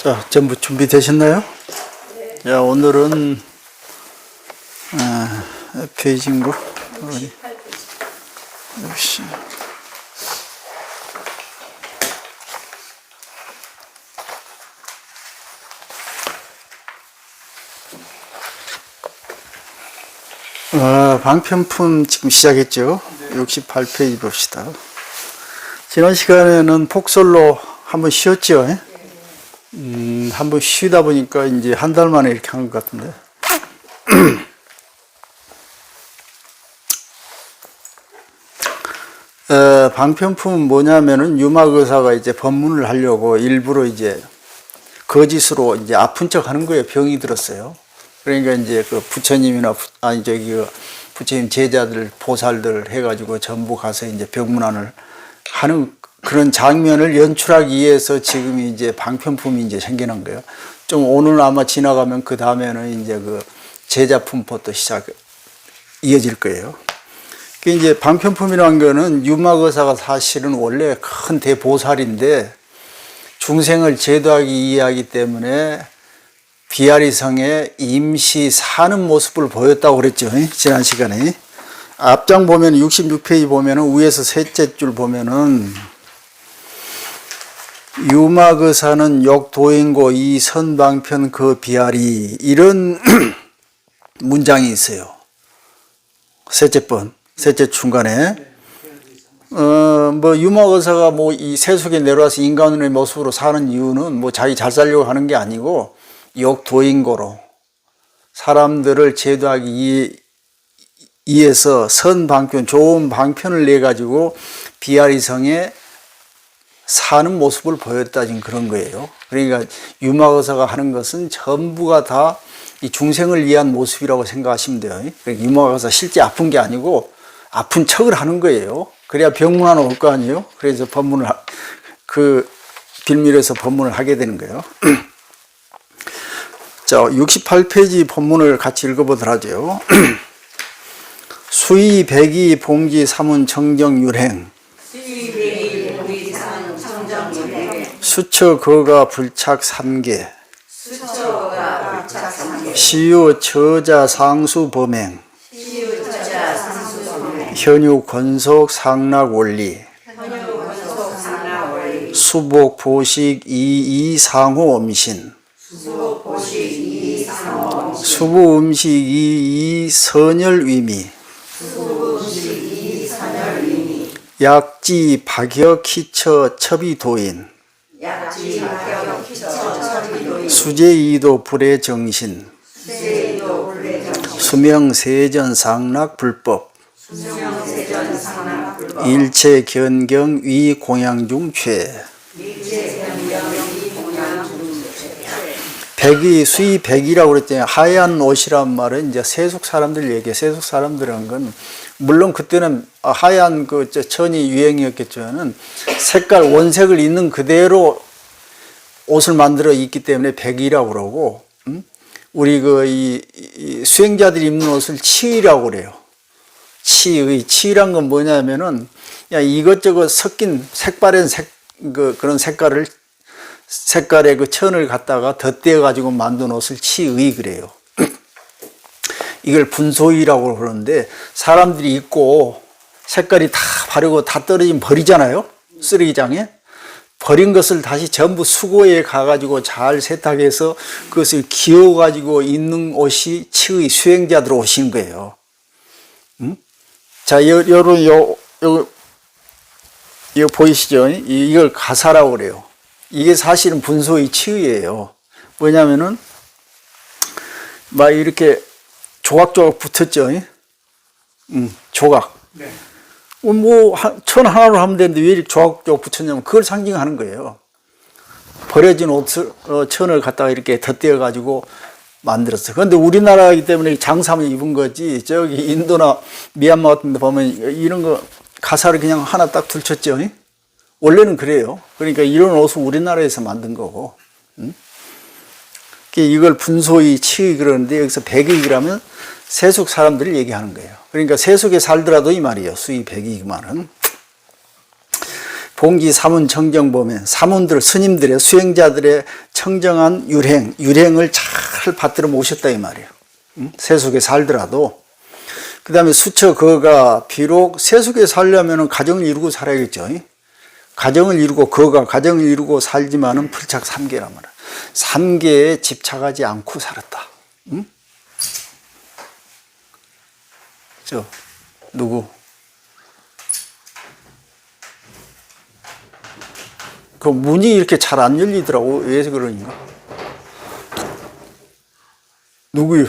자, 전부 준비되셨나요? 네. 자, 오늘은 페이지인가? 68페이지. 역시. 방편품 지금 시작했죠? 네. 68페이지 봅시다. 지난 시간에는 폭설로 한번 쉬었죠? 네. 한번 쉬다 보니까 이제 한 달 만에 이렇게 한 것 같은데. 방편품은 뭐냐면은 유막의사가 이제 법문을 하려고 일부러 이제 거짓으로 이제 아픈 척 하는 거예요. 병이 들었어요. 그러니까 이제 그 부처님이나 부처님 제자들, 보살들 해가지고 전부 가서 이제 병문안을 하는 그런 장면을 연출하기 위해서 지금 이제 방편품이 이제 생겨난 거예요. 좀 오늘 아마 지나가면 그 다음에는 이제 그 제자품부터 이어질 거예요. 그 이제 방편품이라는 거는 유막의사가 사실은 원래 큰 대보살인데 중생을 제도하기 위하기 때문에 비아리성에 임시 사는 모습을 보였다고 그랬죠. 지난 시간에. 앞장 보면 66페이지 보면은 위에서 셋째 줄 보면은 유막의사는 역도인고 이 선방편 그 비아리 이런 문장이 있어요. 셋째 중간에. 유막의사가 이 세속에 내려와서 인간의 모습으로 사는 이유는 자기 잘 살려고 하는 게 아니고 역도인고로 사람들을 제도하기 위해서 선방편, 좋은 방편을 내가지고 비아리성에 사는 모습을 보였다 지금 그런 거예요. 그러니까 유막의사가 하는 것은 전부가 다 이 중생을 위한 모습이라고 생각하시면 돼요. 그러니까 유막의사 실제 아픈 게 아니고 아픈 척을 하는 거예요. 그래야 병문안 올 거 아니에요. 그래서 그 빌밀에서 법문을 하게 되는 거예요. 자, 68페이지 본문을 같이 읽어보도록 하죠. 수의 백의 봉지 사문 청정율행 수처 거가 불착 3개 시유 처자 상수 범행 현유 권속 상락 원리 수복 보식 이이 상호 엄신 수부 음식 이이 선열 위미 약지 박역 희처 첩이 도인 수제이도 불의 정신 수명세전 상락 불법 일체 견경 위 공양 중최 백이 수의 백이라고 그랬잖아요. 하얀 옷이란 말은 이제 세속 사람들 얘기해요. 세속 사람들은 건 물론 그때는 하얀 그 천이 유행이었겠지만은 색깔 원색을 있는 그대로 옷을 만들어 입기 때문에 백이라고 그러고, 우리 이 수행자들이 입는 옷을 치의라고 그래요. 치의란 건 뭐냐면은 이것저것 섞인 색바랜 그런 색깔의 그 천을 갖다가 덧대어 가지고 만든 옷을 치의 그래요. 이걸 분소이라고 그러는데 사람들이 입고 색깔이 다 바르고 다 떨어지면 버리잖아요. 쓰레기장에. 버린 것을 다시 전부 수거에 가가지고 잘 세탁해서 그것을 기어가지고 입는 옷이 치의 수행자들 옷인 거예요. 자, 여러분, 이거 보이시죠? 이걸 가사라고 그래요. 이게 사실은 분소의 치의예요. 뭐냐면은, 이렇게 조각조각 붙었죠? 조각. 네. 천 하나로 하면 되는데 왜 이렇게 조각조각 붙였냐면 그걸 상징하는 거예요. 버려진 천을 갖다가 이렇게 덧대어가지고 만들었어요. 그런데 우리나라이기 때문에 장사만 입은 거지, 저기 인도나 미얀마 같은 데 보면 이런 거 가사를 그냥 하나 딱 둘쳤죠? 원래는 그래요. 그러니까 이런 옷은 우리나라에서 만든 거고. 이걸 분소의 치의 그러는데 여기서 백의라면 세속 사람들을 얘기하는 거예요. 그러니까 세속에 살더라도 이 말이에요. 수의 백의 그 말은. 공기 사문 청정 보면 사문들 스님들의 수행자들의 청정한 유행을 잘 받들어 모셨다 이 말이에요. 세속에 살더라도. 그 다음에 수처 거가 비록 세속에 살려면 가정을 이루고 살아야겠죠. 가정을 이루고 거가 가정을 이루고 살지만은 불착 삼계란 말이야. 삼계에 집착하지 않고 살았다. 응? 누구? 그 문이 이렇게 잘 안 열리더라고. 왜 그러는가? 누구요?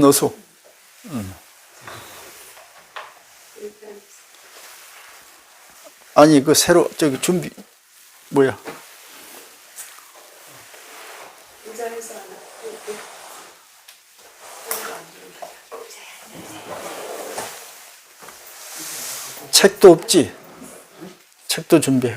어서. 아니, 그 새로, 저기 준비, 뭐야? 책도 없지? 책도 준비해.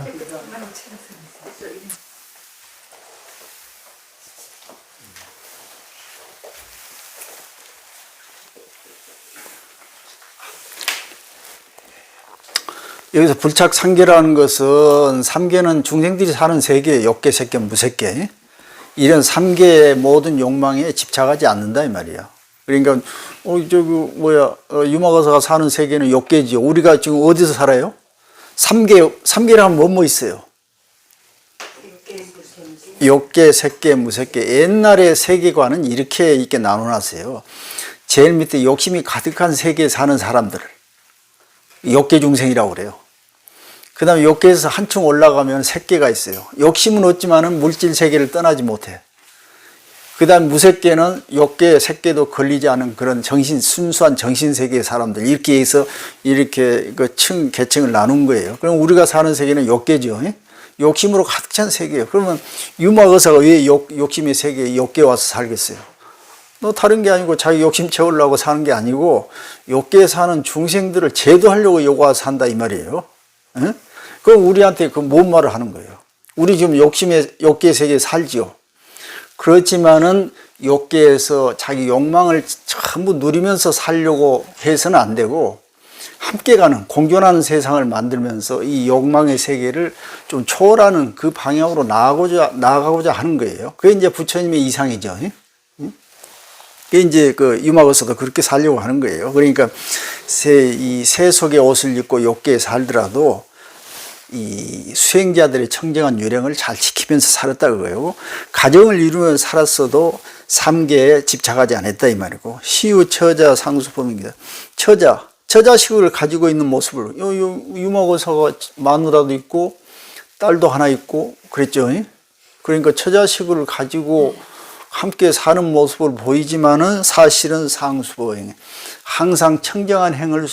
여기서 불착 삼계라는 것은 삼계는 중생들이 사는 세계, 욕계, 색계, 무색계 이런 삼계의 모든 욕망에 집착하지 않는다 이 말이야. 그러니까 유마거사가 사는 세계는 욕계지요. 우리가 지금 어디서 살아요? 삼계라면 뭐 있어요? 욕계, 색계, 무색계. 옛날의 세계관은 이렇게 나눠놨어요. 제일 밑에 욕심이 가득한 세계에 사는 사람들을 욕계 중생이라고 그래요. 그 다음에 욕계에서 한층 올라가면 색계가 있어요. 욕심은 없지만은 물질 세계를 떠나지 못해. 그 다음 무색계는 욕계, 색계도 걸리지 않은 그런 순수한 정신세계의 사람들. 이렇게 해서 이렇게 계층을 나눈 거예요. 그럼 우리가 사는 세계는 욕계죠. 욕심으로 가득 찬 세계예요. 그러면 유마거사가 왜 욕심의 세계에 욕계에 와서 살겠어요? 다른 게 아니고 자기 욕심 채우려고 사는 게 아니고 욕계에 사는 중생들을 제도하려고 여기 와서 산다 이 말이에요. 그럼 우리한테 뭔 말을 하는 거예요? 우리 지금 욕계 세계에 살지요. 그렇지만은 욕계에서 자기 욕망을 전부 누리면서 살려고 해서는 안 되고 함께 가는 공존하는 세상을 만들면서 이 욕망의 세계를 좀 초월하는 그 방향으로 나아가고자 하는 거예요. 그게 이제 부처님의 이상이죠. 그게 이제 유마거사도 그렇게 살려고 하는 거예요. 그러니까 이 세속의 옷을 입고 욕계에 살더라도 이 수행자들의 청정한 유령을 잘 지키면서 살았다 그거예요. 가정을 이루면서 살았어도 삼계에 집착하지 않았다 이 말이고 시우 처자 상수법입니다. 처자식을 가지고 있는 모습을 유마거사가 마누라도 있고 딸도 하나 있고 그랬죠. 그러니까 처자식을 가지고 함께 사는 모습을 보이지만은 사실은 상수보행 항상 청정한 행을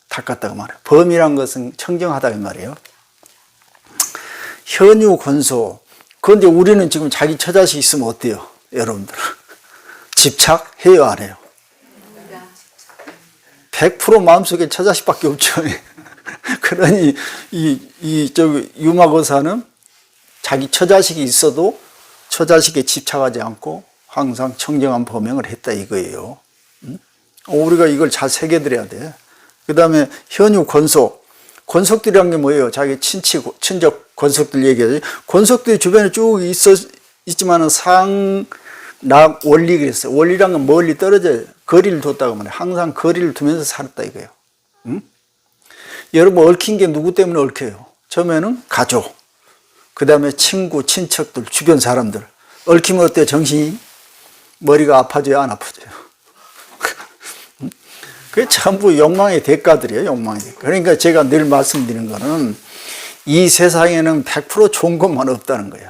닦았다고 말해요. 범이란 것은 청정하다 이 말이에요. 현유 권소. 그런데 우리는 지금 자기 처자식 있으면 어때요? 여러분들 집착해요 안 해요? 100% 마음속에 처자식밖에 없죠. 그러니 유마거사는 자기 처자식이 있어도 처자식에 집착하지 않고 항상 청정한 범행을 했다 이거예요. 우리가 이걸 잘 새겨드려야 돼. 그 다음에 현유 권속. 권속들이란 게 뭐예요? 자기 친적 권속들 얘기하지. 권속들이 주변에 쭉 있지만은 상락 원리 그랬어요. 원리란 건 멀리 떨어져요. 거리를 뒀다고 말해요. 항상 거리를 두면서 살았다 이거예요. 여러분 얽힌 게 누구 때문에 얽혀요? 처음에는 가족, 그 다음에 친구, 친척들, 주변 사람들. 얽히면 어때요? 정신이? 머리가 아파져요? 안 아파져요? 그게 전부 욕망의 대가들이에요. 욕망의 대가. 그러니까 제가 늘 말씀드리는 거는 이 세상에는 100% 좋은 것만 없다는 거예요.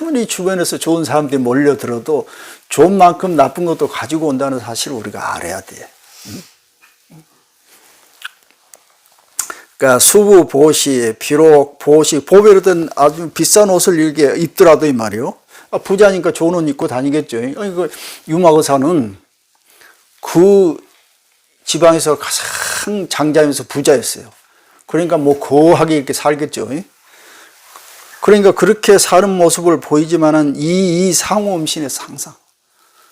아무리 주변에서 좋은 사람들이 몰려들어도 좋은 만큼 나쁜 것도 가지고 온다는 사실을 우리가 알아야 돼. 그러니까 수부 보시, 비록 보시, 보배로든 아주 비싼 옷을 이렇게 입더라도 이 말이요. 부자니까 좋은 옷 입고 다니겠죠. 그 유마거사는 그 지방에서 가장 장자면서 부자였어요. 그러니까 뭐 고하게 이렇게 살겠죠. 그러니까 그렇게 사는 모습을 보이지만은 이 상호음신의 상상,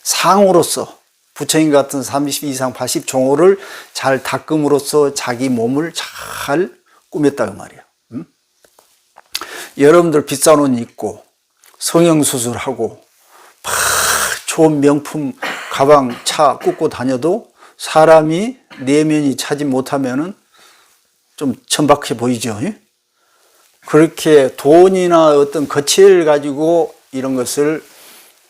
상호로서 부처님 같은 30 이상 80 종호를 잘 닦음으로써 자기 몸을 잘 꾸몄다 그 말이에요. 여러분들 비싼 옷 입고 성형수술하고 좋은 명품 가방 차 꽂고 다녀도 사람이 내면이 차지 못하면은 좀 천박해 보이죠. 그렇게 돈이나 어떤 거치를 가지고 이런 것을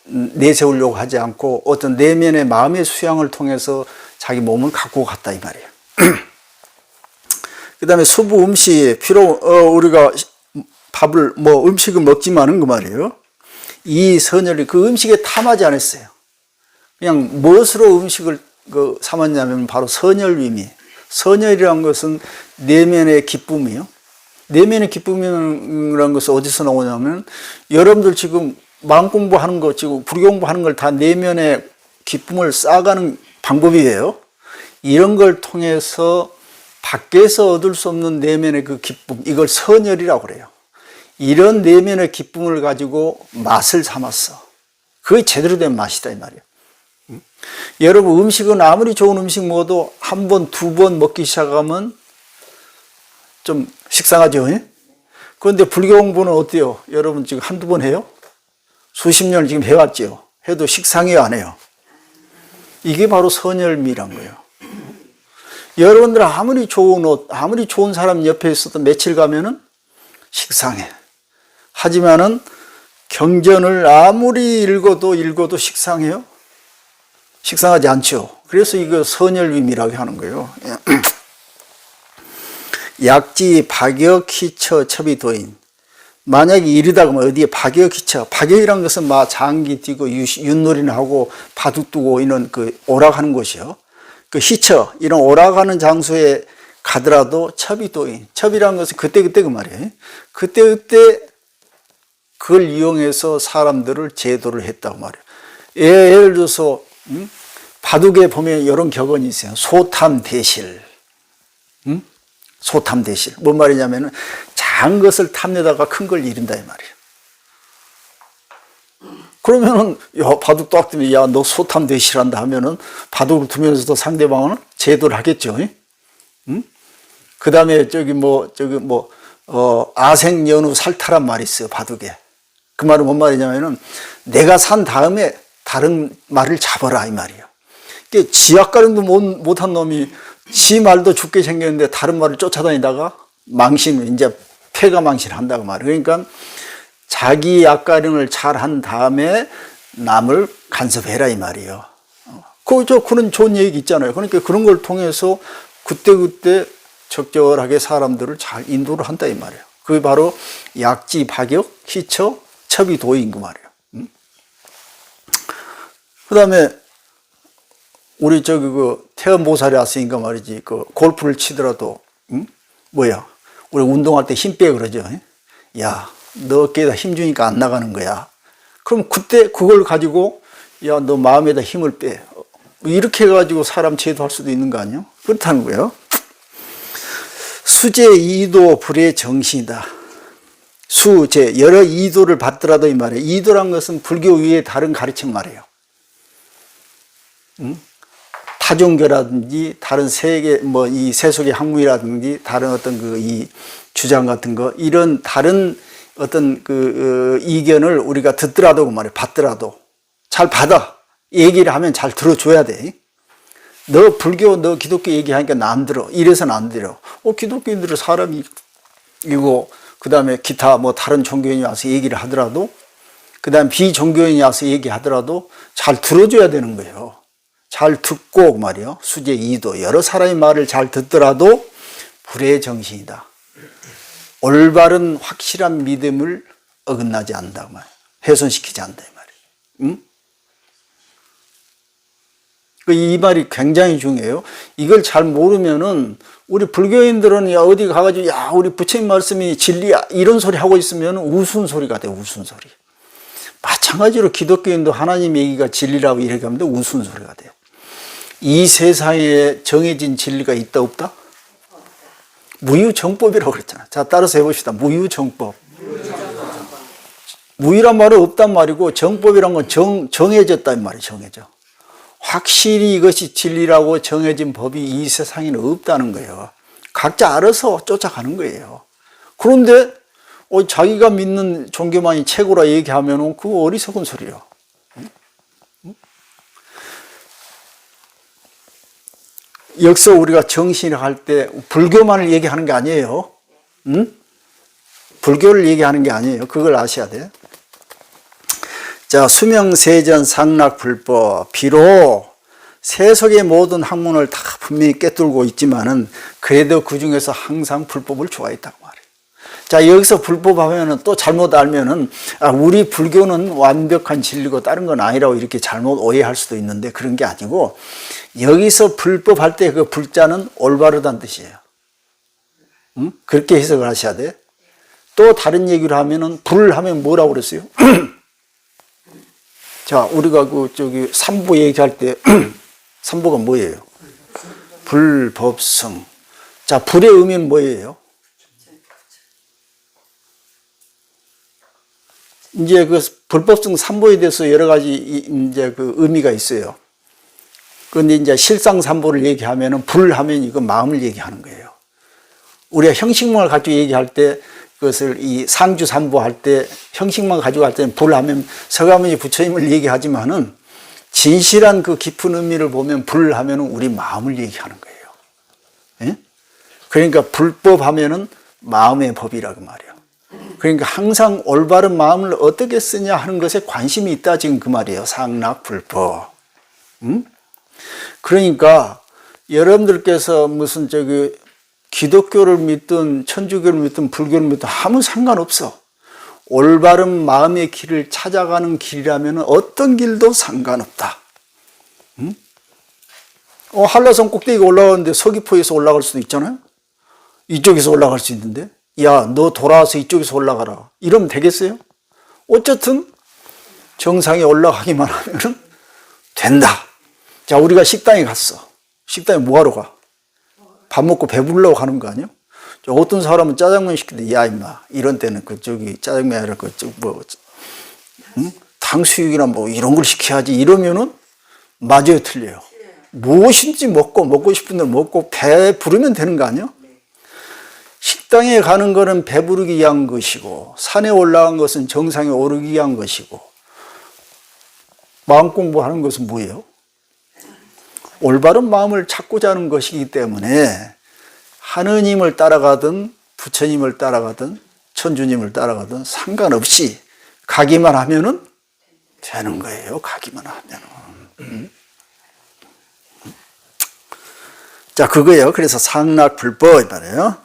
내세우려고 하지 않고 어떤 내면의 마음의 수양을 통해서 자기 몸을 갖고 갔다 이 말이에요. 그 다음에 수부 음식 우리가 밥을 음식을 먹지만은 그 말이에요. 이 선열이 그 음식에 탐하지 않았어요. 그냥 무엇으로 음식을 삼았냐면 바로 선열임이. 선열이라는 것은 내면의 기쁨이요. 내면의 기쁨이라는 것은 어디서 나오냐면 여러분들 지금 마음 공부하는 거 지금 불교 공부하는 걸 다 내면의 기쁨을 쌓아가는 방법이에요. 이런 걸 통해서 밖에서 얻을 수 없는 내면의 그 기쁨, 이걸 선열이라고 그래요. 이런 내면의 기쁨을 가지고 맛을 삼았어. 그게 제대로 된 맛이다 이 말이에요. 여러분 음식은 아무리 좋은 음식 먹어도 한 번, 두 번 먹기 시작하면 좀 식상하죠. 그런데 불교 공부는 어때요? 여러분 지금 한두 번 해요? 수십 년을 지금 해왔죠. 해도 식상해요, 안 해요? 이게 바로 선열미란 거예요. 여러분들 아무리 좋은 옷, 아무리 좋은 사람 옆에 있어도 며칠 가면은 식상해. 하지만은 경전을 아무리 읽어도 식상해요? 식상하지 않죠. 그래서 이거 선열미라고 하는 거예요. 약지 박역 희처 첩이도인. 만약에 이르다 그러면 어디에 박역 희처. 박역이라는 것은 막 장기 뛰고 윷놀이는 하고 바둑 두고 이런 그 오락하는 곳이요. 그 희처 이런 오락하는 장소에 가더라도 첩이도인. 첩이라는 것은 그때그때 그 말이에요. 그때그때 그걸 이용해서 사람들을 제도를 했다고 말이에요. 예를 들어서 바둑에 보면 이런 격언이 있어요. 소탐대실. 소탐대실. 뭔 말이냐면은 작은 것을 탐내다가 큰 걸 잃는다 이 말이에요. 그러면은 바둑 딱 뜨면 야 너 소탐대실한다 하면은 바둑을 두면서도 상대방은 제도를 하겠죠. 그 다음에 아생연우 살타란 말이 있어요 바둑에. 그 말은 뭔 말이냐면은 내가 산 다음에 다른 말을 잡아라 이 말이에요. 지약가령도 못한 놈이 지 말도 죽게 생겼는데 다른 말을 쫓아다니다가 이제 패가 망신한다고 말이에요. 그러니까 자기 약가령을 잘 한 다음에 남을 간섭해라 이 말이에요. 그런 좋은 얘기 있잖아요. 그러니까 그런 걸 통해서 그때그때 적절하게 사람들을 잘 인도를 한다 이 말이에요. 그게 바로 약지, 박역, 희처, 첩이 도인 그 말이에요. 그 다음에 우리 태연보살이 왔으니까 말이지 골프를 치더라도 우리 운동할 때 힘 빼 그러죠. 야 너 어깨에다 힘 주니까 안 나가는 거야. 그럼 그때 그걸 가지고 야 너 마음에다 힘을 빼 이렇게 해가지고 사람 제도할 수도 있는 거 아니에요? 그렇다는 거예요. 수제 이도 불의 정신이다. 수제 여러 이도를 받더라도 이 말이에요. 이도란 것은 불교 위에 다른 가르침 말이에요. 타종교라든지 다른 세계 이 세속의 학문이라든지 다른 어떤 이 주장 같은 거 이런 다른 어떤 이견을 우리가 듣더라도 그 말이에요. 받더라도 잘 받아. 얘기를 하면 잘 들어줘야 돼. 너 불교, 너 기독교 얘기하니까 나 안 들어. 이래서는 안 들어. 기독교인들은 사람이 이거 그 다음에 기타 다른 종교인이 와서 얘기를 하더라도 그 다음 비종교인이 와서 얘기하더라도 잘 들어줘야 되는 거예요. 잘 듣고 말이요. 수제 이도 여러 사람의 말을 잘 듣더라도 불의 정신이다. 올바른 확실한 믿음을 어긋나지 않는다 말이에요. 훼손시키지 않는다 이 말이에요. 이 말이 굉장히 중요해요. 이걸 잘 모르면은 우리 불교인들은 어디 가가지고 야 우리 부처님 말씀이 진리야 이런 소리 하고 있으면 우스운 소리가 돼. 우스운 소리. 마찬가지로 기독교인도 하나님 얘기가 진리라고 이렇게 하면 우스운 소리가 돼요. 이 세상에 정해진 진리가 있다 없다? 무유정법이라고 그랬잖아. 자 따라서 해봅시다. 무유정법. 무유란 말은 없단 말이고 정법이란 건 정해졌단 말이에요. 정해져. 확실히 이것이 진리라고 정해진 법이 이 세상에는 없다는 거예요. 각자 알아서 쫓아가는 거예요. 그런데 자기가 믿는 종교만이 최고라 얘기하면 그거 어리석은 소리예요. 여기서 우리가 정신을 할 때 불교만을 얘기하는 게 아니에요. 불교를 얘기하는 게 아니에요. 그걸 아셔야 돼요. 자, 수명세전 상락불법. 비록 세속의 모든 학문을 다 분명히 꿰뚫고 있지만은 그래도 그 중에서 항상 불법을 좋아했다고 말해요. 자, 여기서 불법 하면은 또 잘못 알면은 우리 불교는 완벽한 진리고 다른 건 아니라고 이렇게 잘못 오해할 수도 있는데 그런 게 아니고 여기서 불법 할 때 그 불자는 올바르다는 뜻이에요. 그렇게 해석을 하셔야 돼. 또 다른 얘기를 하면은 불 하면 뭐라고 그랬어요? 자, 우리가 삼보 얘기할 때 삼보가 뭐예요? 불법성. 자, 불의 의미는 뭐예요? 이제 그 불법성 삼보에 대해서 여러 가지 이제 그 의미가 있어요. 그런데 이제 실상 삼보를 얘기하면은 불하면 이거 마음을 얘기하는 거예요. 우리가 형식만을 가지고 얘기할 때 그것을 이 상주 삼보 할 때 형식만 가지고 할 때는 불하면 서가모니 부처님을 얘기하지만은 진실한 그 깊은 의미를 보면 불하면은 우리 마음을 얘기하는 거예요. 예? 그러니까 불법 하면은 마음의 법이라고 말이에요. 그러니까 항상 올바른 마음을 어떻게 쓰냐 하는 것에 관심이 있다 지금 그 말이에요. 상락불법. 그러니까 여러분들께서 무슨 기독교를 믿든 천주교를 믿든 불교를 믿든 아무 상관없어. 올바른 마음의 길을 찾아가는 길이라면 어떤 길도 상관없다. 한라산 꼭대기가 올라가는데 서귀포에서 올라갈 수도 있잖아요. 이쪽에서 올라갈 수 있는데 야, 너 돌아와서 이쪽에서 올라가라. 이러면 되겠어요? 어쨌든 정상에 올라가기만 하면 된다. 자, 우리가 식당에 갔어. 식당에 뭐하러 가? 밥 먹고 배부르려고 가는 거 아니에요? 어떤 사람은 짜장면 시키는데 야 임마 이런 때는 짜장면 아니라 탕수육이나 뭐 이런 걸 시켜야지 이러면은 맞아요 틀려요. 무엇인지 먹고 싶은 대로 먹고 배 부르면 되는 거 아니에요? 식당에 가는 거는 배부르기 위한 것이고 산에 올라간 것은 정상에 오르기 위한 것이고 마음 공부하는 것은 뭐예요? 올바른 마음을 찾고자 하는 것이기 때문에 하느님을 따라가든 부처님을 따라가든 천주님을 따라가든 상관없이 가기만 하면은 되는 거예요. 가기만 하면은. 자, 그거예요. 그래서 상락불법 말이에요.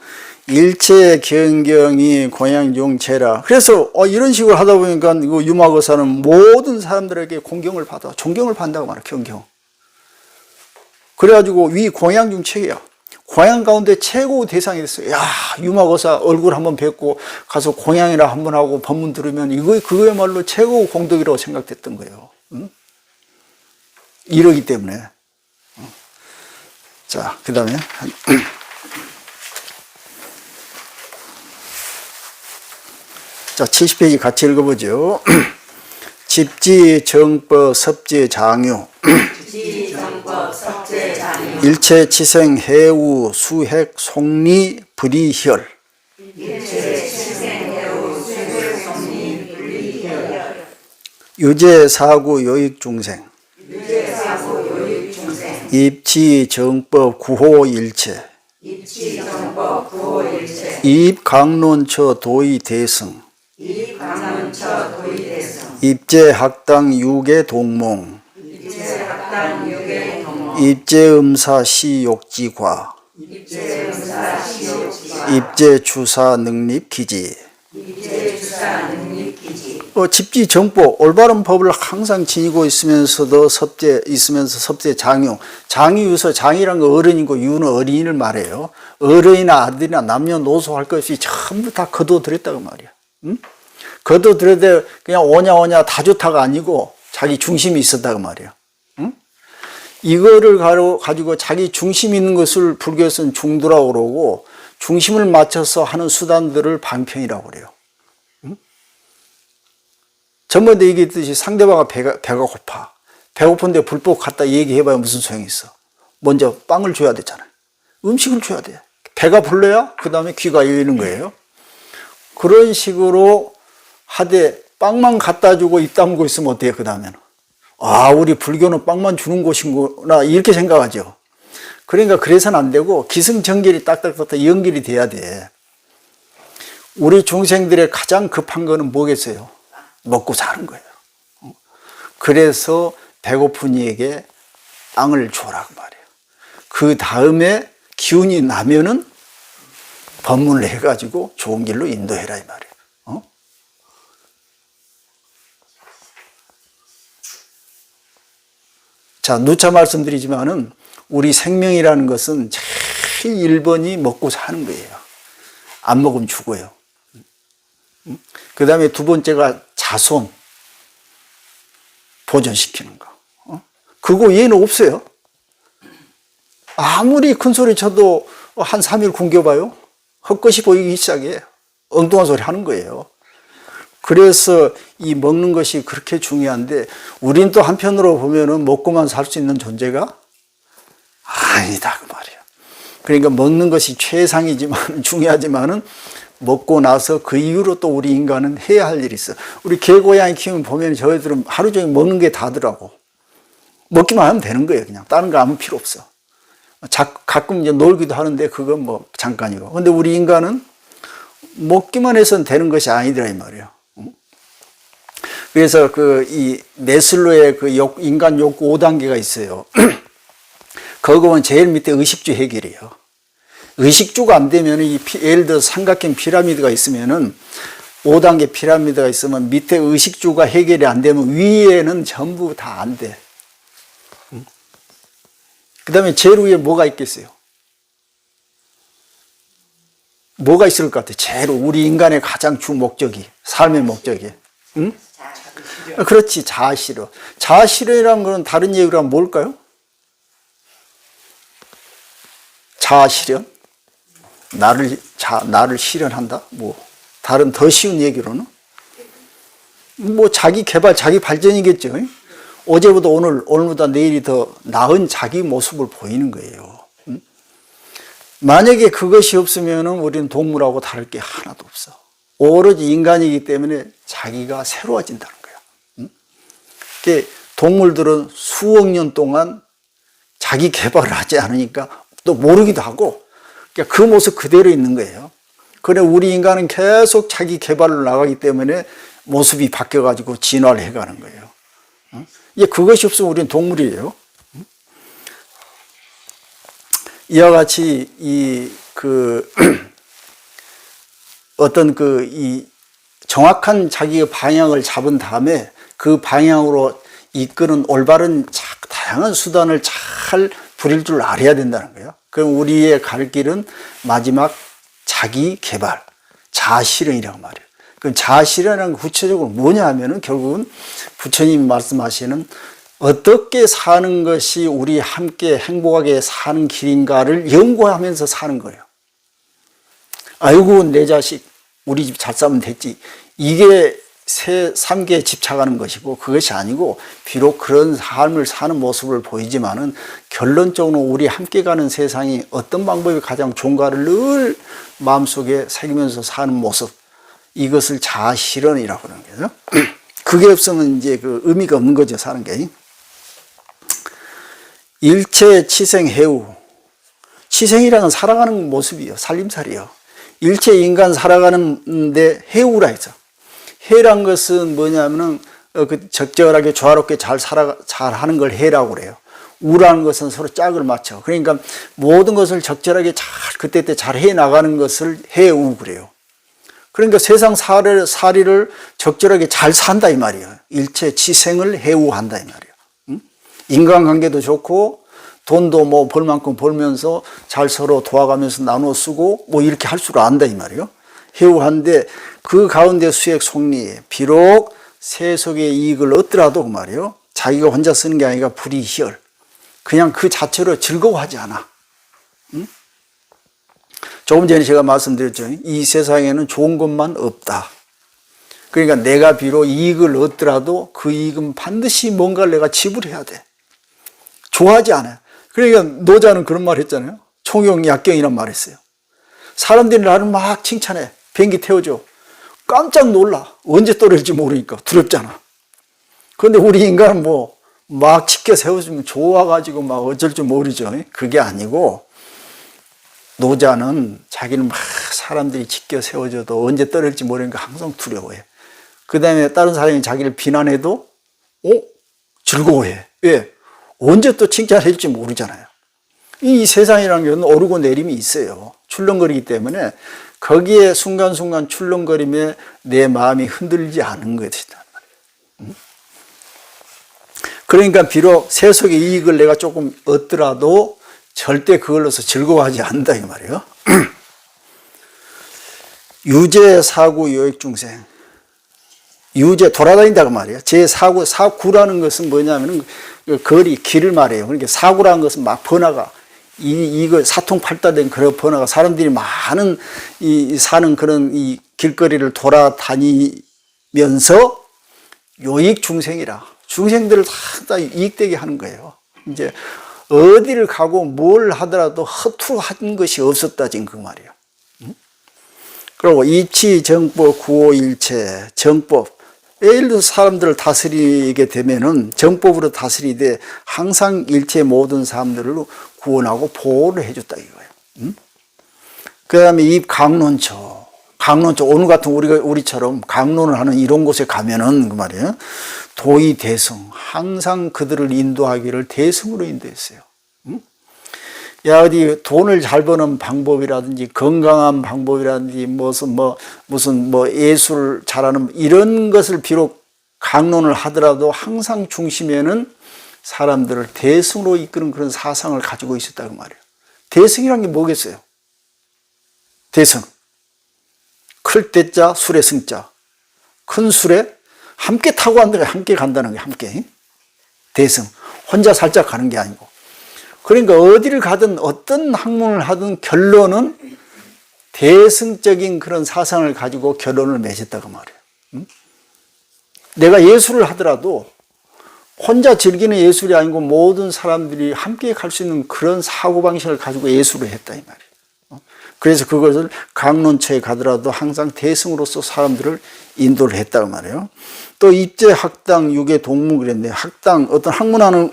일체 경경이 공양중체라. 그래서 이런 식으로 하다 보니까 이거 유마거사는 모든 사람들에게 공경을 받아, 존경을 받는다고 말해요. 경경. 그래가지고 위 공양중체야. 공양 가운데 최고 대상이 됐어요. 야, 유마거사 얼굴 한번 뵙고 가서 공양이라 한번 하고 법문 들으면 그거야말로 최고 공덕이라고 생각됐던 거예요. 이러기 때문에. 자, 그 다음에. 자, 70페이지 같이 읽어보죠. 집지, 정법, 섭지, 장유. 집지, 정법, 섭제, 장유. 일체 치생, 해우, 수핵, 속리, 불이혈. 일체 치생, 해우, 수핵, 속리, 불이혈. 유제, 사구, 요익, 중생. 유제, 사구, 요익, 중생. 입지, 정법, 구호, 일체. 입지, 정법, 구호, 일체. 입, 강론처, 도의, 대승. 입, 강론처, 도의, 대승. 입제, 학당, 유계, 동몽. 입제, 학당, 유계, 동몽. 입제, 음사, 시, 욕지과. 입제, 음사, 시욕지과. 입제, 주사, 능립, 기지. 입제, 주사, 능립, 기지. 집지, 정법, 올바른 법을 항상 지니고 있으면서도 섭제, 장유. 장유유서, 장이란 거 어른이고 유는 어린이를 말해요. 어른이나 아들이나 남녀노소 할 것 없이 전부 다 거둬들였다고 말이야. 거둬들여도 그냥 오냐 다 좋다가 아니고 자기 중심이 있었다고 말이야. 이거를 가지고 자기 중심 있는 것을 불교에서는 중도라고 그러고 중심을 맞춰서 하는 수단들을 방편이라고 그래요. 전번에 얘기했듯이 상대방은 배가 고파. 배고픈데 불법 갖다 얘기해봐야 무슨 소용이 있어. 먼저 빵을 줘야 되잖아요. 음식을 줘야 돼. 배가 불러야 그 다음에 귀가 열리는 거예요. 그런 식으로 하되 빵만 갖다 주고 입 다물고 있으면 어때요? 그 다음에는 아, 우리 불교는 빵만 주는 곳이구나 이렇게 생각하죠. 그러니까 그래서는 안 되고 기승전결이 딱딱딱딱 연결이 돼야 돼. 우리 중생들의 가장 급한 거는 뭐겠어요? 먹고 사는 거예요. 그래서 배고픈 이에게 빵을 줘라고 말해요. 그 다음에 기운이 나면은 법문을 해가지고 좋은 길로 인도해라 이 말이에요. 자, 누차 말씀드리지만은 우리 생명이라는 것은 제일 1번이 먹고 사는 거예요. 안 먹으면 죽어요. 그 다음에 두 번째가 자손 보존시키는 거. 그거 외에는 없어요. 아무리 큰 소리 쳐도 한 3일 굶겨봐요. 헛것이 보이기 시작해요. 엉뚱한 소리 하는 거예요. 그래서 이 먹는 것이 그렇게 중요한데 우린 또 한편으로 보면은 먹고만 살 수 있는 존재가 아니다 그 말이에요. 그러니까 먹는 것이 최상이지만 중요하지만은 먹고 나서 그 이후로 또 우리 인간은 해야 할 일이 있어. 우리 개고양이 키우면 보면 저희들은 하루 종일 먹는 게 다더라고. 먹기만 하면 되는 거예요. 그냥 다른 거 아무 필요 없어. 가끔 이제 놀기도 하는데 그건 뭐 잠깐이고. 근데 우리 인간은 먹기만 해서는 되는 것이 아니더라 이 말이에요. 그래서 이 메슬로의 그 인간 욕구 5단계가 있어요. 그거 보면 제일 밑에 의식주 해결이에요. 의식주가 안 되면 예를 들어 삼각형 피라미드가 있으면은 5단계 피라미드가 있으면 밑에 의식주가 해결이 안 되면 위에는 전부 다 안 돼. 그 다음에 제일 위에 뭐가 있겠어요? 뭐가 있을 것 같아요? 제일 우리 인간의 가장 주 목적이, 삶의 목적이. 응? 그렇지, 자아실현. 자아실현이라는 것은 다른 얘기로 하면 뭘까요? 자아실현? 나를 실현한다? 뭐, 다른 더 쉬운 얘기로는? 뭐, 자기 개발, 자기 발전이겠죠. 어제보다 오늘보다 내일이 더 나은 자기 모습을 보이는 거예요. 만약에 그것이 없으면 우리는 동물하고 다를 게 하나도 없어. 오로지 인간이기 때문에 자기가 새로워진다는 거야. 동물들은 수억 년 동안 자기 개발을 하지 않으니까 또 모르기도 하고 그 모습 그대로 있는 거예요. 그래 우리 인간은 계속 자기 개발로 나가기 때문에 모습이 바뀌어가지고 진화를 해가는 거예요. 그것이 없으면 우리는 동물이에요. 이와 같이 어떤 이 정확한 자기의 방향을 잡은 다음에 그 방향으로 이끄는 올바른 다양한 수단을 잘 부릴 줄 알아야 된다는 거예요. 그럼 우리의 갈 길은 마지막 자기 개발, 자아실현이라고 말해요. 그럼 자아실현이라는 건 구체적으로 뭐냐 하면은 결국은 부처님이 말씀하시는 어떻게 사는 것이 우리 함께 행복하게 사는 길인가를 연구하면서 사는 거예요. 아이고 내 자식 우리 집 잘 싸면 됐지. 이게 3개에 집착하는 것이고 그것이 아니고 비록 그런 삶을 사는 모습을 보이지만은 결론적으로 우리 함께 가는 세상이 어떤 방법이 가장 좋은가를 늘 마음속에 새기면서 사는 모습, 이것을 자아실현이라고 하는 거죠. 그게 없으면 이제 그 의미가 없는 거죠, 사는 게. 일체 치생 해우. 치생이라는 건 살아가는 모습이요, 살림살이요. 일체 인간 살아가는데 해우라 해서. 해란 것은 뭐냐면은 적절하게 조화롭게 잘 하는 걸 해라고 그래요. 우라는 것은 서로 짝을 맞춰. 그러니까 모든 것을 적절하게 그때 잘 해 나가는 것을 해우 그래요. 그러니까 세상 살이를 적절하게 잘 산다 이 말이에요. 일체 치생을 해우한다 이 말이에요. 응? 인간관계도 좋고 돈도 뭐 벌 만큼 벌면서 잘 서로 도와가면서 나눠 쓰고 뭐 이렇게 할 줄 안다 이 말이에요. 해우한데 그 가운데 수액 속리, 비록 세속의 이익을 얻더라도 그 말이에요. 자기가 혼자 쓰는 게 아니라 불이희열. 그냥 그 자체로 즐거워하지 않아. 응? 조금 전에 제가 말씀드렸죠. 이 세상에는 좋은 것만 없다. 그러니까 내가 비록 이익을 얻더라도 그 이익은 반드시 뭔가를 내가 지불해야 돼. 좋아하지 않아요. 그러니까 노자는 그런 말 했잖아요. 총용약경이란 말 했어요. 사람들이 나를 막 칭찬해. 비행기 태워줘. 깜짝 놀라. 언제 떨어질지 모르니까 두렵잖아. 그런데 우리 인간은 뭐 막 치켜 세워주면 좋아가지고 막 어쩔 줄 모르죠. 그게 아니고 노자는 자기는 막 사람들이 치켜 세워줘도 언제 떨어질지 모르니까 항상 두려워해. 그 다음에 다른 사람이 자기를 비난해도 즐거워해. 왜? 언제 또 칭찬해줄지 모르잖아요. 이 세상이라는 건 오르고 내림이 있어요. 출렁거리기 때문에 거기에 순간순간 출렁거림에 내 마음이 흔들리지 않은 것이다. 그러니까 비록 세속의 이익을 내가 조금 얻더라도 절대 그걸로서 즐거워하지 않는다 이 말이에요. 유재 사구 요익 중생. 유재 돌아다닌다 그 말이에요. 제 사구라는 것은 뭐냐면은 거리 길을 말해요. 그러니까 사구라는 것은 막 번화가 이거 사통팔달된 그런 번화가 사람들이 많은 사는 그런 이 길거리를 돌아다니면서 요익 중생이라 중생들을 다 이익되게 하는 거예요. 이제 어디를 가고 뭘 하더라도 허투루 한 것이 없었다 지금 그 말이에요. 그리고 이치 정법 구호일체 정법 예를 들어 사람들을 다스리게 되면은 정법으로 다스리되 항상 일체 모든 사람들을 구원하고 보호를 해줬다 이거예요. 그 다음에 이 강론처 오늘 같은 우리처럼 강론을 하는 이런 곳에 가면은 그 말이에요. 도의 대승 항상 그들을 인도하기를 대승으로 인도했어요. 야 어디 돈을 잘 버는 방법이라든지 건강한 방법이라든지 무슨 예술 잘하는 이런 것을 비록 강론을 하더라도 항상 중심에는 사람들을 대승으로 이끄는 그런 사상을 가지고 있었다고 말이에요. 대승이란 게 뭐겠어요? 대승. 클 때자 술의 승자. 큰 술에 함께 타고 간다는 게 함께 간다는 게 함께. 대승. 혼자 살짝 가는 게 아니고. 그러니까 어디를 가든 어떤 학문을 하든 결론은 대승적인 그런 사상을 가지고 결론을 맺었다고 말이에요. 내가 예술을 하더라도 혼자 즐기는 예술이 아니고 모든 사람들이 함께 갈 수 있는 그런 사고방식을 가지고 예술을 했다 이 말이에요. 그래서 그것을 강론처에 가더라도 항상 대승으로서 사람들을 인도를 했다고 말이에요. 또 입제 학당 유계 동문 그랬는데 학당 어떤 학문하는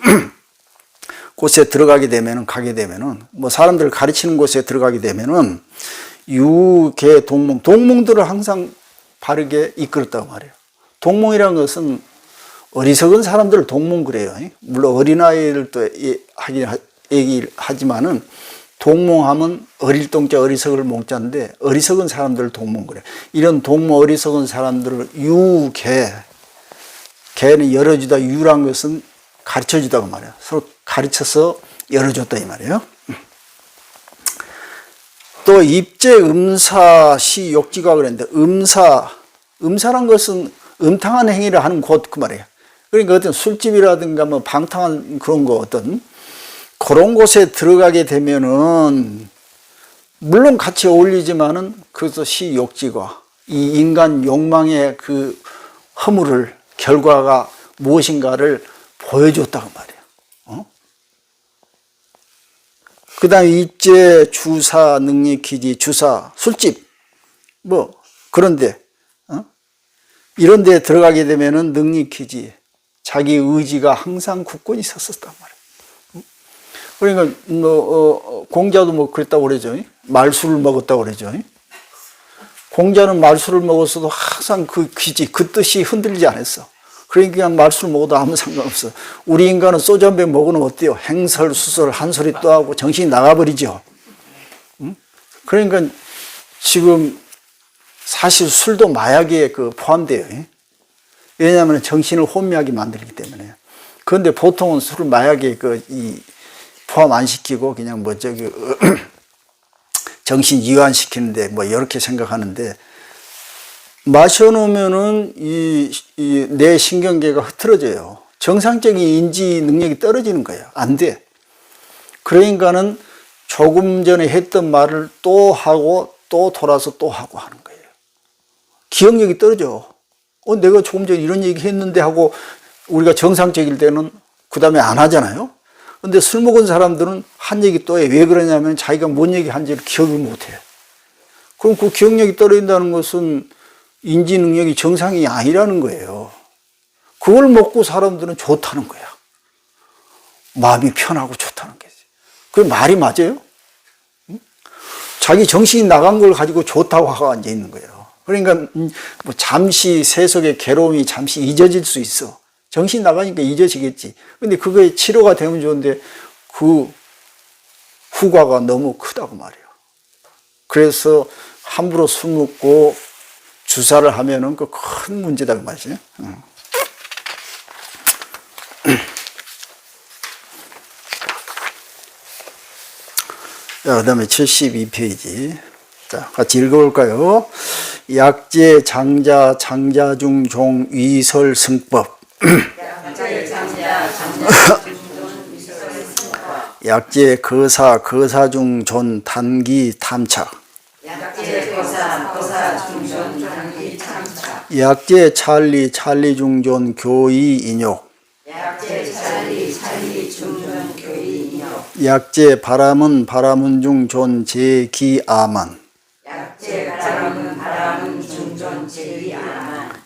곳에 가게 되면은 사람들을 가르치는 곳에 들어가게 되면은 유계 동문들을 항상 바르게 이끌었다고 말이에요. 동문이라는 것은 어리석은 사람들을 동문 그래요. 물론 어린아이를 또 얘기하지만은 동몽하면 어릴 동자 어리석을 몽자인데 어리석은 사람들을 동문 그래. 이런 동문 어리석은 사람들을 개는 열어주다 유란 것은 가르쳐주다고 말이에요. 서로 가르쳐서 열어줬다 이 말이에요. 또 입제 음사시 욕지가 그랬는데 음사란 것은 음탕한 행위를 하는 곳 그 말이에요. 그러니까 어떤 술집이라든가 뭐 방탕한 그런 거 어떤 그런 곳에 들어가게 되면은 물론 같이 어울리지만은 그것도 시욕지가 이 인간 욕망의 그 허물을 결과가 무엇인가를 보여줬다고 말이에요. 그 다음에 입제 주사 능력기지 주사 술집 그런데 이런 데 들어가게 되면은 능력기지 자기 의지가 항상 굳건히 섰었단 말이에요. 그러니까 공자도 그랬다고 그러죠. 말술을 먹었다고 그러죠. 공자는 말술을 먹었어도 항상 그 기지, 그 뜻이 흔들리지 않았어. 그러니까 그냥 말술 먹어도 아무 상관없어. 우리 인간은 소주 한 병 먹으면 어때요? 행설수설 한 소리 또 하고 정신이 나가버리죠. 그러니까 지금 사실 술도 마약에 포함돼요. 왜냐하면 정신을 혼미하게 만들기 때문에. 그런데 보통은 술을 마약에 포함 안 시키고 그냥 정신 이완시키는데 이렇게 생각하는데 마셔놓으면은 내 신경계가 흐트러져요. 정상적인 인지 능력이 떨어지는 거예요. 안 돼. 그러니까는 조금 전에 했던 말을 또 하고 또 돌아서 또 하고 하는 거예요. 기억력이 떨어져. 내가 조금 전에 이런 얘기 했는데 하고 우리가 정상적일 때는 그 다음에 안 하잖아요. 근데 술 먹은 사람들은 한 얘기 또 해. 왜 그러냐면 자기가 뭔 얘기 한지를 기억을 못 해. 그럼 그 기억력이 떨어진다는 것은 인지 능력이 정상이 아니라는 거예요. 그걸 먹고 사람들은 좋다는 거야. 마음이 편하고 좋다는 거지. 그게 말이 맞아요? 응? 자기 정신이 나간 걸 가지고 좋다고 하고 앉아 있는 거예요. 그러니까 뭐 잠시 세속의 괴로움이 잠시 잊어질 수 있어. 정신 나가니까 잊어지겠지. 근데 그게 치료가 되면 좋은데 그 후과가 너무 크다고 말이에요. 그래서 함부로 술 먹고 주사를 하면은 그 큰 문제다 그 말이죠. 자, 그 다음에 72페이지. 자, 같이 읽어볼까요? 약재, 장자, 장자중, 종, 위설, 승법. 약재, 거사, 거사중, 존, 단기, 탐착. 약재, 찰리, 찰리중, 존, 교의, 인욕. 약재, 바람은, 바람은 중, 존, 제기, 아만.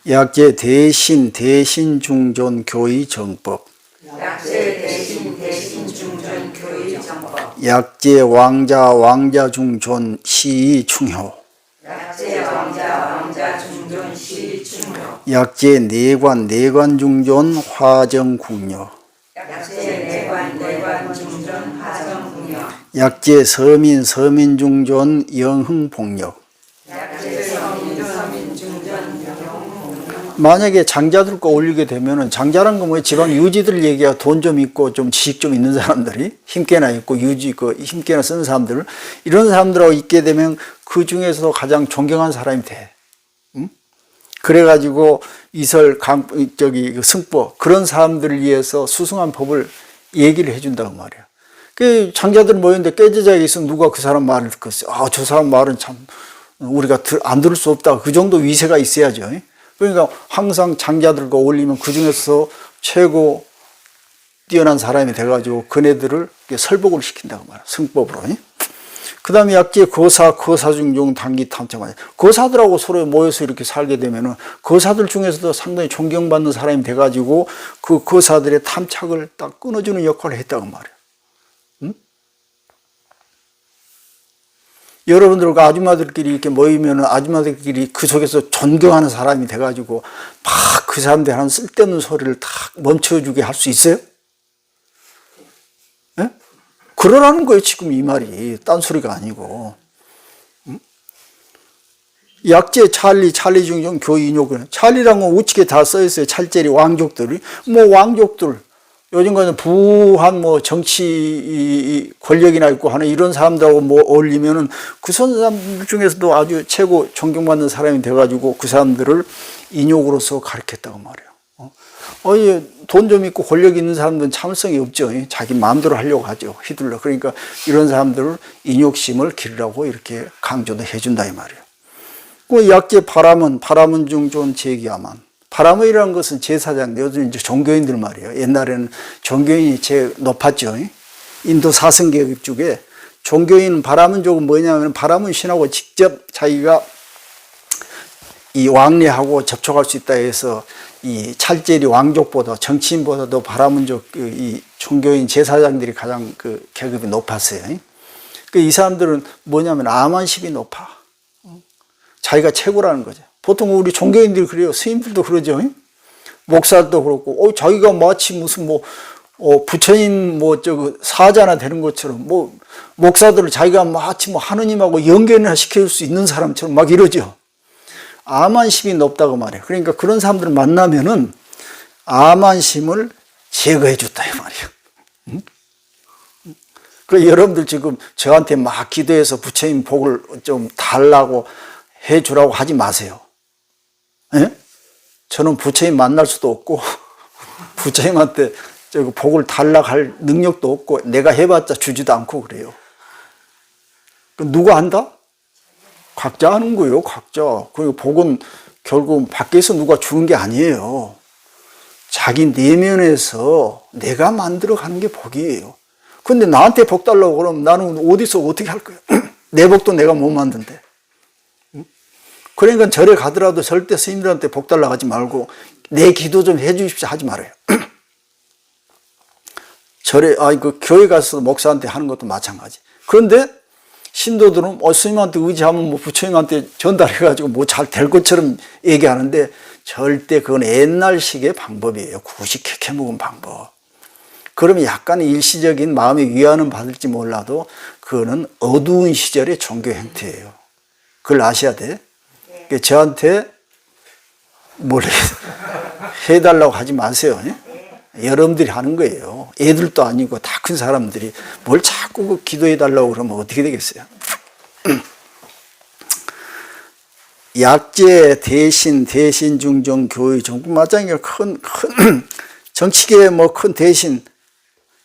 약재, 대신, 대신, 중존, 교의, 정법. 약재, 왕자, 왕자, 중존, 시의, 충효. 약재, 내관, 내관, 중존, 화정, 궁녀. 약재, 서민, 서민, 중존, 영흥, 복력. 만약에 장자들과 어울리게 되면은, 장자란 건 뭐예요? 지방 유지들 얘기야. 돈 좀 있고 좀 지식 좀 있는 사람들이, 힘께나 있고 유지 그 힘께나 쓰는 사람들, 이런 사람들하고 있게 되면 그 중에서 가장 존경한 사람이 돼. 응? 그래가지고 이설 승법 그런 사람들을 위해서 수승한 법을 얘기를 해준다고 말이야. 그 장자들 모였는데 깨제자에 있으면 누가 그 사람 말을 듣겠어요? 저 사람 말은 참 우리가 안 들을 수 없다. 그 정도 위세가 있어야죠. 그러니까 항상 장자들과 어울리면 그 중에서 최고 뛰어난 사람이 돼가지고 그네들을 설복을 시킨다고 말이야. 승법으로. 그 다음에 약재, 거사, 거사중종, 단기, 탐착. 거사들하고 서로 모여서 이렇게 살게 되면은 거사들 중에서도 상당히 존경받는 사람이 돼가지고 그 거사들의 탐착을 딱 끊어주는 역할을 했다고 말이야. 응? 여러분들과 아줌마들끼리 이렇게 모이면은 아줌마들끼리 그 속에서 존경하는 사람이 돼가지고 막 그 사람들 하는 쓸데없는 소리를 다 멈춰주게 할 수 있어요? 예? 그러라는 거예요, 지금 이 말이. 딴소리가 아니고. 응? 약재, 찰리, 찰리 중종, 교의, 인욕. 찰리란 건 우측에 다 써있어요. 찰제리, 왕족들이. 뭐 왕족들. 요즘까지 부한 뭐 정치 권력이나 있고 하는 이런 사람들하고 뭐 어울리면은 그 사람들 중에서도 아주 최고 존경받는 사람이 돼가지고 그 사람들을 인욕으로서 가르쳤다고 말이에요. 돈 좀 있고 권력 있는 사람들은 참을성이 없죠. 자기 마음대로 하려고 하죠. 휘둘러. 그러니까 이런 사람들을 인욕심을 기르라고 이렇게 강조도 해준다 이 말이에요. 그 약재, 바람은 중존, 제기야만. 바람의라는 것은 제사장, 요즘 이제 종교인들 말이에요. 옛날에는 종교인이 제일 높았죠. 인도 사성계급 중에 종교인 바람은족은 뭐냐면 바람은 신하고 직접 자기가 이 왕래하고 접촉할 수 있다 해서 이 찰제리 왕족보다 정치인보다도 바람은족 이 종교인 제사장들이 가장 그 계급이 높았어요. 이 사람들은 뭐냐면 아만십이 높아. 자기가 최고라는 거죠. 보통 우리 종교인들이 그래요. 스님들도 그러죠. 목사도 그렇고, 자기가 마치 무슨 부처님 사자나 되는 것처럼, 목사들을 자기가 마치 하느님하고 연결이나 시킬 수 있는 사람처럼 막 이러죠. 아만심이 높다고 말해요. 그러니까 그런 사람들을 만나면은 아만심을 제거해 줬다, 이 말이에요. 응? 그래서 여러분들 지금 저한테 막 기도해서 부처님 복을 좀 달라고 해 주라고 하지 마세요. 예? 저는 부처님 만날 수도 없고 부처님한테 복을 달라고 할 능력도 없고 내가 해봤자 주지도 않고 그래요. 누가 한다? 각자 하는 거예요. 각자. 그리고 복은 결국 밖에서 누가 주는 게 아니에요. 자기 내면에서 내가 만들어 가는 게 복이에요. 근데 나한테 복 달라고 그러면 나는 어디서 어떻게 할 거야? 내 복도 내가 못 만든대. 그러니까 절에 가더라도 절대 스님들한테 복 달라고 하지 말고 내 기도 좀 해 주십시오 하지 말아요. 절에, 교회 가서 목사한테 하는 것도 마찬가지. 그런데 신도들은 스님한테 의지하면 뭐 부처님한테 전달해가지고 뭐 잘 될 것처럼 얘기하는데 절대 그건 옛날식의 방법이에요. 구식해켜 먹은 방법. 그러면 약간 일시적인 마음의 위안은 받을지 몰라도 그거는 어두운 시절의 종교 행태예요. 그걸 아셔야 돼. 그러니까 저한테 뭘 해달라고 하지 마세요. 여러분들이 하는 거예요. 애들도 아니고 다 큰 사람들이 뭘 자꾸 기도해달라고 그러면 어떻게 되겠어요? 약제, 대신, 대신중정, 교의, 정부 마장이 큰 정치계의 뭐 큰 대신,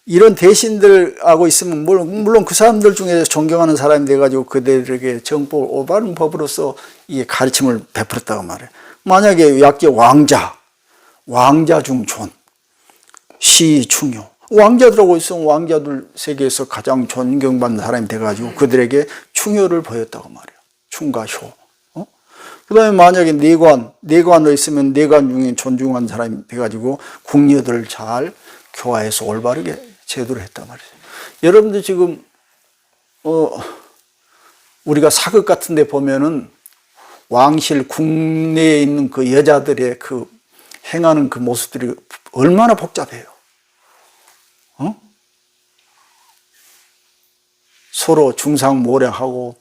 이런 대신들하고 있으면 물론 그 사람들 중에 존경하는 사람이 돼가지고 그들에게 정법, 올바른 법으로서 이 가르침을 베풀었다고 말해요. 만약에 약제 왕자 중존, 시 중요, 왕자들하고 있으면 왕자들 세계에서 가장 존경받는 사람이 돼가지고 그들에게 충효를 보였다고 말해요. 충과 효. 그 다음에 만약에 내관으로 있으면 내관 중에 존중한 사람이 돼가지고 궁녀들을 잘 교화해서 올바르게 제도를 했단 말이에요. 여러분들 지금, 우리가 사극 같은 데 보면은 왕실 국내에 있는 그 여자들의 그 행하는 그 모습들이 얼마나 복잡해요. 서로 중상모략하고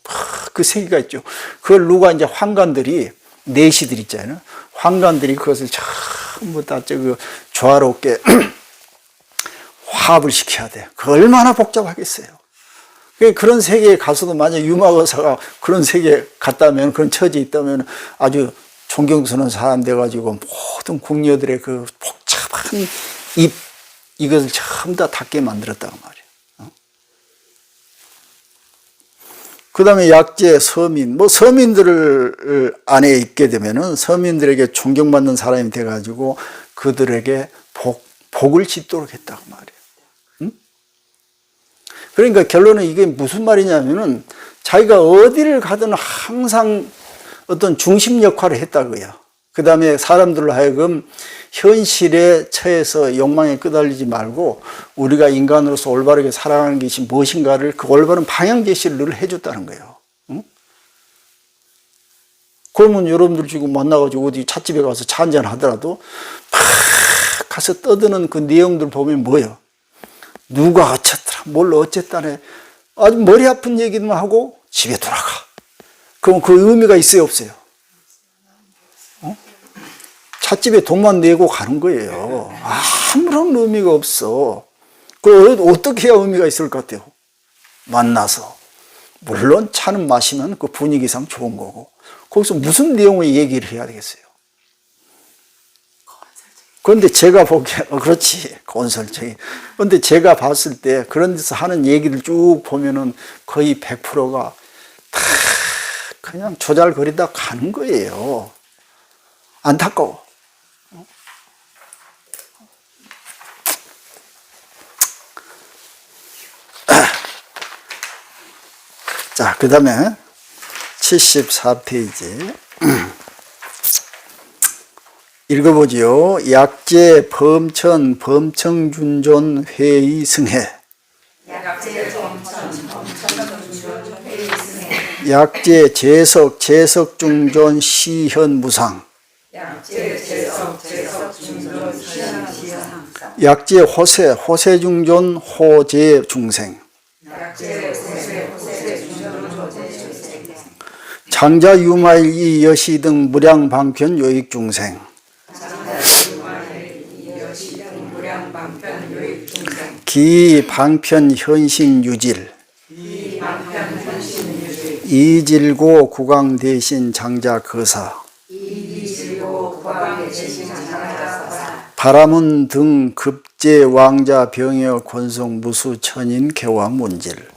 그 세계가 있죠. 그걸 누가 이제 환관들이, 내시들 있잖아요. 환관들이 그것을 전부 다 조화롭게 화합을 시켜야 돼. 그 얼마나 복잡하겠어요. 그런 세계에 가서도 만약 유마의사가 그런 세계에 갔다면, 그런 처지에 있다면 아주 존경스러운 사람 돼가지고 모든 궁녀들의 그 복잡한 이것을 전부 다 닿게 만들었다고 말이에요. 그 다음에 약제, 서민, 서민들을 안에 있게 되면은 서민들에게 존경받는 사람이 돼가지고 그들에게 복을 짓도록 했다고 말이에요. 응? 그러니까 결론은 이게 무슨 말이냐면은 자기가 어디를 가든 항상 어떤 중심 역할을 했다고요. 그 다음에 사람들로 하여금 현실에 처해서 욕망에 끄달리지 말고 우리가 인간으로서 올바르게 살아가는 것이 무엇인가를 그 올바른 방향 제시를 늘 해줬다는 거예요. 응? 그러면 여러분들 지금 만나가지고 어디 찻집에 가서 차 한잔 하더라도 막 가서 떠드는 그 내용들 보면 뭐예요? 누가 어쨌더라, 뭘 어쨌다네, 아주 머리 아픈 얘기만 하고 집에 돌아가. 그럼 그 의미가 있어요, 없어요? 찻집에 돈만 내고 가는 거예요. 아무런 의미가 없어. 그 어떻게 해야 의미가 있을 것 같아요? 만나서. 물론 차는 마시면 그 분위기상 좋은 거고 거기서 무슨 내용을 얘기를 해야 되겠어요? 그런데 제가 보기에 그렇지, 건설적인. 그런데 제가 봤을 때 그런 데서 하는 얘기를 쭉 보면은 거의 100%가 다 그냥 조잘거리다 가는 거예요. 안타까워. 자, 그 다음에 74페이지 읽어보지요. 약제, 범천, 범청준존, 회의, 승해. 약제, 제석, 제석중존, 시현, 무상. 약제, 호세, 호세중존, 호제중생. 장자, 유마일, 이, 여시 등 무량방편, 요익중생. 기, 방편, 현심, 유질. 이질고, 구강 대신, 장자, 거사. 바람은 등, 급제, 왕자, 병여, 권성, 무수, 천인, 개왕, 문질.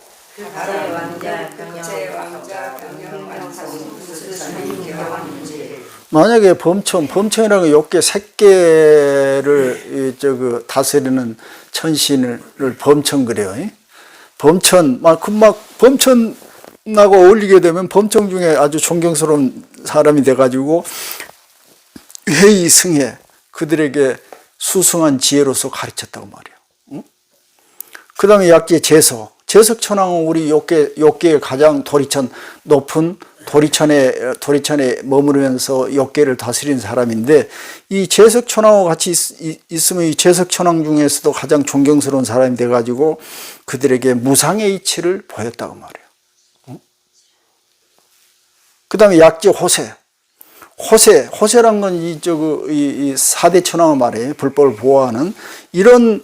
만약에 범천이라는 게 욕계 새끼를 다스리는 천신을 범천 그래요. 범천, 범천하고 어울리게 되면 범천 중에 아주 존경스러운 사람이 돼가지고 회의 승에 그들에게 수승한 지혜로서 가르쳤다고 말이에요. 그 다음에 약계 제석천왕은 우리 욕계의 가장 높은 도리천에 머무르면서 욕계를 다스리는 사람인데, 이 제석천왕과 같이 있으면 이 제석천왕 중에서도 가장 존경스러운 사람이 돼가지고 그들에게 무상의 이치를 보였다고 말이에요. 그 다음에 약제 호세란 건 이 사대 천왕을 말해, 불법을 보호하는 이런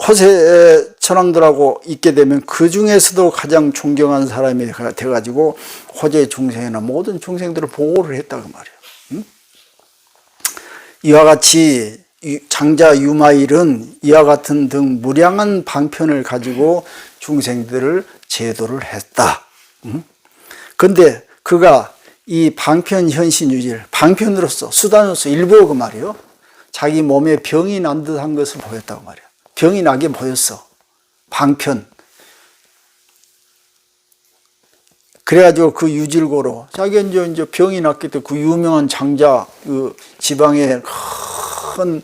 호세 천왕들하고 있게 되면 그 중에서도 가장 존경하는 사람이 돼가지고 호재 중생이나 모든 중생들을 보호를 했다고 말이에요. 이와 같이 장자 유마일은 이와 같은 등 무량한 방편을 가지고 중생들을 제도를 했다. 그런데 그가 이 방편 현신 유지를 방편으로서 수단으로서 일부러 그 말이에요. 자기 몸에 병이 난 듯한 것을 보였다고 말이에요. 병이 나게 보였어. 방편. 그래가지고 그 유질고로 자기가 이제 병이 났기 때문에 그 유명한 장자, 그 지방의 큰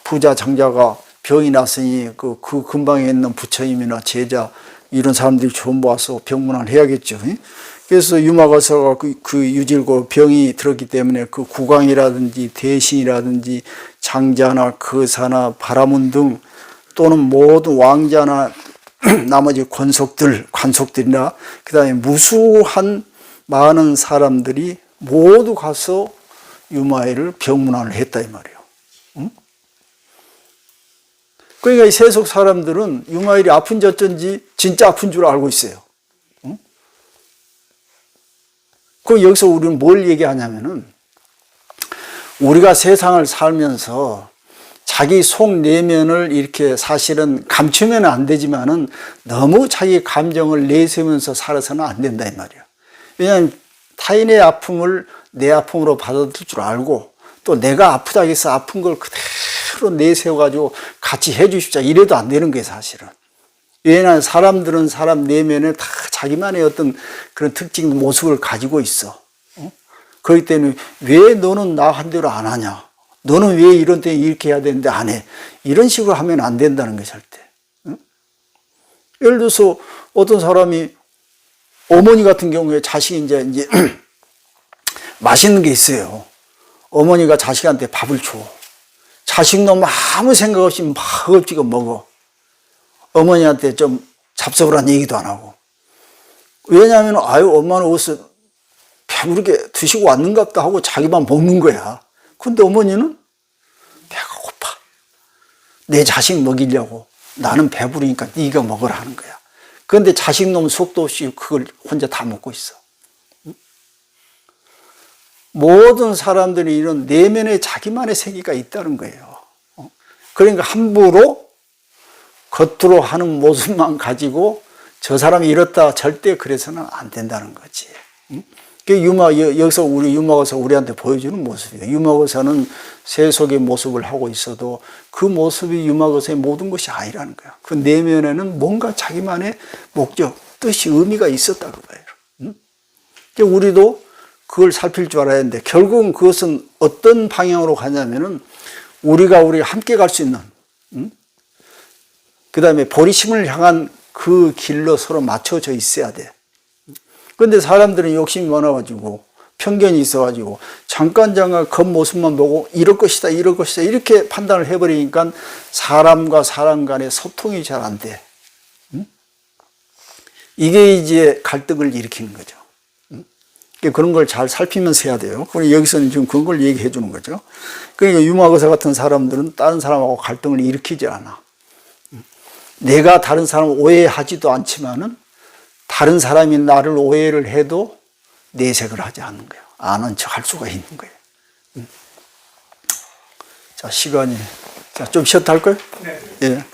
부자 장자가 병이 났으니 그 근방에 있는 부처님이나 제자 이런 사람들이 전부 와서 병문안을 해야겠죠. 그래서 유마거서가 그 유질고 병이 들었기 때문에 그 국왕이라든지 대신이라든지 장자나 거사나 바라문 등 또는 모든 왕자나 나머지 관속들이나 그 다음에 무수한 많은 사람들이 모두 가서 유마일을 병문안을 했다 이 말이에요. 그러니까 이 세속 사람들은 유마일이 아픈지 어쩐지 진짜 아픈 줄 알고 있어요. 그럼 여기서 우리는 뭘 얘기하냐면은 우리가 세상을 살면서 자기 속 내면을 이렇게 사실은 감추면 안 되지만은 너무 자기 감정을 내세우면서 살아서는 안 된다 이 말이에요. 왜냐하면 타인의 아픔을 내 아픔으로 받아들일 줄 알고 또 내가 아프다고 해서 아픈 걸 그대로 내세워가지고 같이 해주십자 이래도 안 되는 거예요 사실은. 왜냐하면 사람들은 사람 내면에 다 자기만의 어떤 그런 특징 모습을 가지고 있어. 그렇기 때문에 왜 너는 나 한 대로 안 하냐? 너는 왜 이런 때 이렇게 해야 되는데 안 해? 이런 식으로 하면 안 된다는 거예요, 절대. 예를 들어서 어떤 사람이 어머니 같은 경우에 자식이 이제 맛있는 게 있어요. 어머니가 자식한테 밥을 줘. 자식 놈 아무 생각 없이 막 허겁지겁 먹어. 어머니한테 좀 잡숴보라는 얘기도 안 하고. 왜냐하면 아유 엄마는 어디서 배부르게 드시고 왔는갑다 하고 자기만 먹는 거야. 근데 어머니는 배가 고파. 내 자식 먹이려고 나는 배부르니까 네가 먹으라 하는 거야. 그런데 자식 놈 속도 없이 그걸 혼자 다 먹고 있어. 모든 사람들이 이런 내면에 자기만의 세계가 있다는 거예요. 그러니까 함부로 겉으로 하는 모습만 가지고 저 사람이 이렇다 절대 그래서는 안 된다는 거지. 여기서 우리 유마거사 우리한테 보여주는 모습이에요. 유마거사는 세속의 모습을 하고 있어도 그 모습이 유마거사의 모든 것이 아니라는 거야. 그 내면에는 뭔가 자기만의 목적, 뜻이, 의미가 있었다고 봐요. 우리도 그걸 살필 줄 알아야 하는데 결국은 그것은 어떤 방향으로 가냐면은 우리가 함께 갈 수 있는, 그 다음에 보리심을 향한 그 길로 서로 맞춰져 있어야 돼. 그런데 사람들은 욕심이 많아가지고 편견이 있어가지고 잠깐 겉모습만 보고 이럴 것이다 이렇게 판단을 해버리니까 사람과 사람 간의 소통이 잘 안 돼. 이게 이제 갈등을 일으키는 거죠. 그런 걸 잘 살피면서 해야 돼요. 그리고 여기서는 지금 그런 걸 얘기해 주는 거죠. 그러니까 유마거사 같은 사람들은 다른 사람하고 갈등을 일으키지 않아. 내가 다른 사람을 오해하지도 않지만은 다른 사람이 나를 오해를 해도 내색을 하지 않는 거예요. 아는 척 할 수가 있는 거예요. 자, 시간이. 자, 좀 쉬었다 할까요? 네. 예.